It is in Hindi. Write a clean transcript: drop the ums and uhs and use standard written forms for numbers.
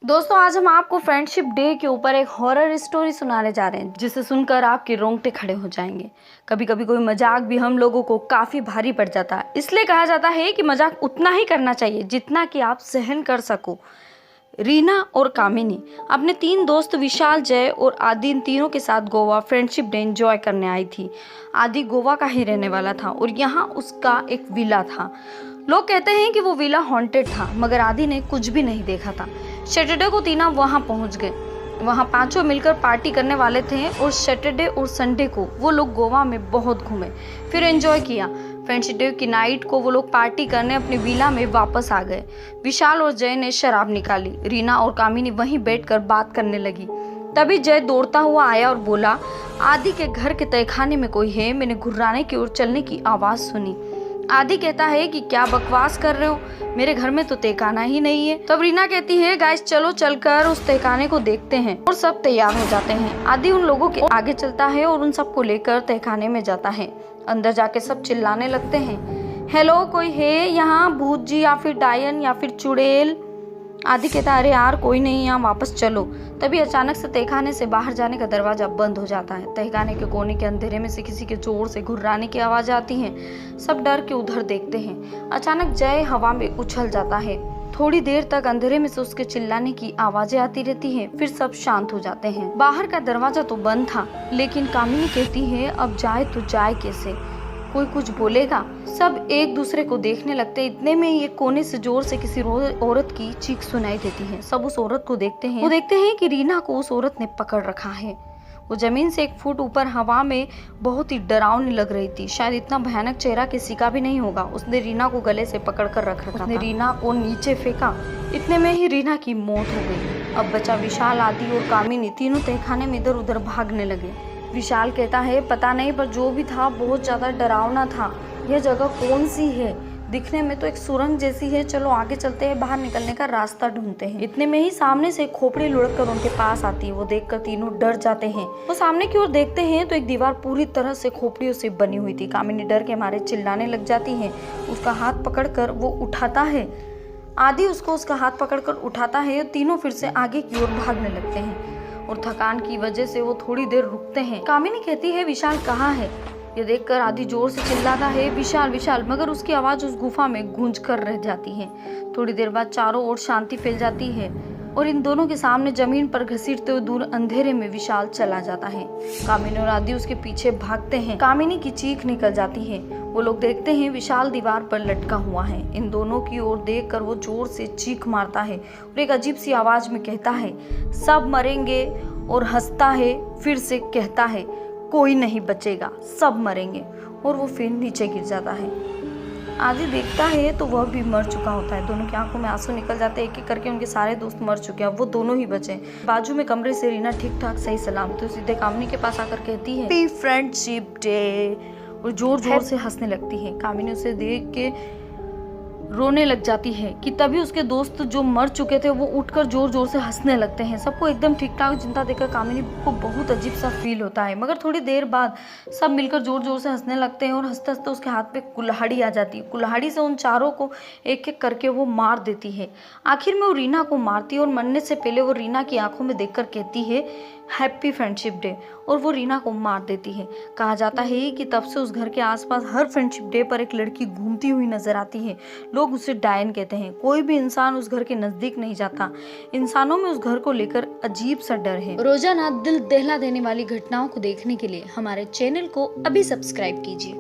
दोस्तों आज हम आपको फ्रेंडशिप डे के ऊपर एक हॉरर स्टोरी सुनाने जा रहे हैं जिसे सुनकर आपके रोंगटे खड़े हो जाएंगे। कभी कभी कोई मजाक भी हम लोगों को काफ़ी भारी पड़ जाता है, इसलिए कहा जाता है कि मजाक उतना ही करना चाहिए जितना कि आप सहन कर सको। रीना और कामिनी अपने 3 दोस्त विशाल, जय और आदि, इन तीनों के साथ गोवा फ्रेंडशिप डे एंजॉय करने आई थी। आदि गोवा का ही रहने वाला था और यहाँ उसका एक विला था। लोग कहते हैं कि वो विला हॉन्टेड था, मगर आदि ने कुछ भी नहीं देखा था। सैटरडे को तीनों वहाँ पहुँच गए। वहाँ पांचों मिलकर पार्टी करने वाले थे और सैटरडे और संडे को वो लोग गोवा में बहुत घूमे, फिर एंजॉय किया। फ्रेंडशिप डे की नाइट को वो लोग पार्टी करने अपनी विला में वापस आ गए। विशाल और जय ने शराब निकाली। रीना और कामिनी वहीं बैठकर बात करने लगी। तभी जय दौड़ता हुआ आया और बोला, आदि के घर के तहखाने में कोई है, मैंने घुर्राने की ओर चलने की आवाज़ सुनी। आदि कहता है कि क्या बकवास कर रहे हो, मेरे घर में तो तहखाना ही नहीं है। तब रीना कहती है, गाइस चलो चलकर उस तहखाने को देखते हैं, और सब तैयार हो जाते हैं। आदि उन लोगों के आगे चलता है और उन सबको लेकर तहखाने में जाता है। अंदर जाके सब चिल्लाने लगते हैं, हेलो कोई है यहाँ, भूत जी या फिर डायन या फिर चुड़ैल। आदि कहता है, अरे यार कोई नहीं, यहाँ वापस चलो। तभी अचानक से तहखाने से बाहर जाने का दरवाजा बंद हो जाता है। तहखाने के कोने के अंधेरे में से किसी के जोर से घुर्राने की आवाज आती है। सब डर के उधर देखते हैं। अचानक जय हवा में उछल जाता है। थोड़ी देर तक अंधेरे में से उसके चिल्लाने की आवाजें आती रहती हैं, फिर सब शांत हो जाते हैं। बाहर का दरवाजा तो बंद था, लेकिन कामिनी कहती है, अब जाए तो जाए कैसे, कोई कुछ बोलेगा। सब एक दूसरे को देखने लगते। इतने में ये कोने से जोर से किसी औरत की चीख सुनाई देती है। सब उस औरत को देखते हैं। वो देखते हैं कि रीना को उस औरत ने पकड़ रखा है। वो जमीन से 1 फुट ऊपर हवा में बहुत ही डरावनी लग रही थी। शायद इतना भयानक चेहरा किसी का भी नहीं होगा। उसने रीना को गले से पकड़ कर रख रखा। उसने रीना को नीचे फेंका। इतने में ही रीना की मौत हो गई। अब बचा विशाल, आदि और कामिनी। तीनों तहखाने में इधर उधर भागने लगे। विशाल कहता है, पता नहीं, पर जो भी था बहुत ज्यादा डरावना था। यह जगह कौन सी है, दिखने में तो एक सुरंग जैसी है। चलो आगे चलते हैं, बाहर निकलने का रास्ता ढूंढते हैं। इतने में ही सामने से खोपड़ी लुढ़क कर उनके पास आती है। वो देखकर तीनों डर जाते हैं। वो सामने की ओर देखते हैं तो एक दीवार पूरी तरह से खोपड़ियों से बनी हुई थी। कामिनी डर के मारे चिल्लाने लग जाती है। उसका हाथ पकड़कर वो उठाता है। आदि उसको उसका हाथ पकड़कर उठाता है। तीनों फिर से आगे की ओर भागने लगते हैं और थकान की वजह से वो थोड़ी देर रुकते हैं। कामिनी कहती है, विशाल कहाँ है। ये देखकर आदि जोर से चिल्लाता है, विशाल विशाल, मगर उसकी आवाज उस गुफा में गूंज कर रह जाती है। थोड़ी देर बाद चारों ओर शांति फैल जाती है और इन दोनों के सामने जमीन पर घसीटते हुए दूर अंधेरे में विशाल चला जाता है। कामिनी और आदि उसके पीछे भागते हैं। कामिनी की चीख निकल जाती है। वो लोग देखते हैं विशाल दीवार पर लटका हुआ है। इन दोनों की ओर देखकर वो जोर से चीख मारता है और एक अजीब सी आवाज में कहता है, सब मरेंगे, और हंसता है। फिर से कहता है, कोई नहीं बचेगा, सब मरेंगे, और वो फिर नीचे गिर जाता है। आदि देखता है तो वह भी मर चुका होता है। दोनों की आंखों में आंसू निकल जाते हैं। एक एक करके उनके सारे दोस्त मर चुके हैं, वो दोनों ही बचे। बाजू में कमरे से रीना ठीक ठाक सही सलामत तो सीधे कामिनी के पास आकर कहती है, हैप्पी फ्रेंडशिप डे, और जोर जोर से हंसने लगती है। कामिनी उसे देख के रोने लग जाती है कि तभी उसके दोस्त जो मर चुके थे वो उठकर जोर जोर से हंसने लगते हैं। सबको एकदम ठीक ठाक जिंदा देखकर कामिनी को बहुत अजीब सा फील होता है, मगर थोड़ी देर बाद सब मिलकर जोर जोर से हंसने लगते हैं और हंसते हंसते उसके हाथ पे कुल्हाड़ी आ जाती है। कुल्हाड़ी से उन चारों को एक एक करके वो मार देती है। आखिर में वो रीना को मारती है और मरने से पहले वो रीना की आंखों में देखकर कहती है, हैप्पी फ्रेंडशिप डे, और वो रीना को मार देती है। कहा जाता है कि तब से उस घर के आसपास हर फ्रेंडशिप डे पर एक लड़की घूमती हुई नजर आती है। लोग उसे डायन कहते हैं। कोई भी इंसान उस घर के नजदीक नहीं जाता। इंसानों में उस घर को लेकर अजीब सा डर है। रोजाना दिल दहला देने वाली घटनाओं को देखने के लिए हमारे चैनल को अभी सब्सक्राइब कीजिए।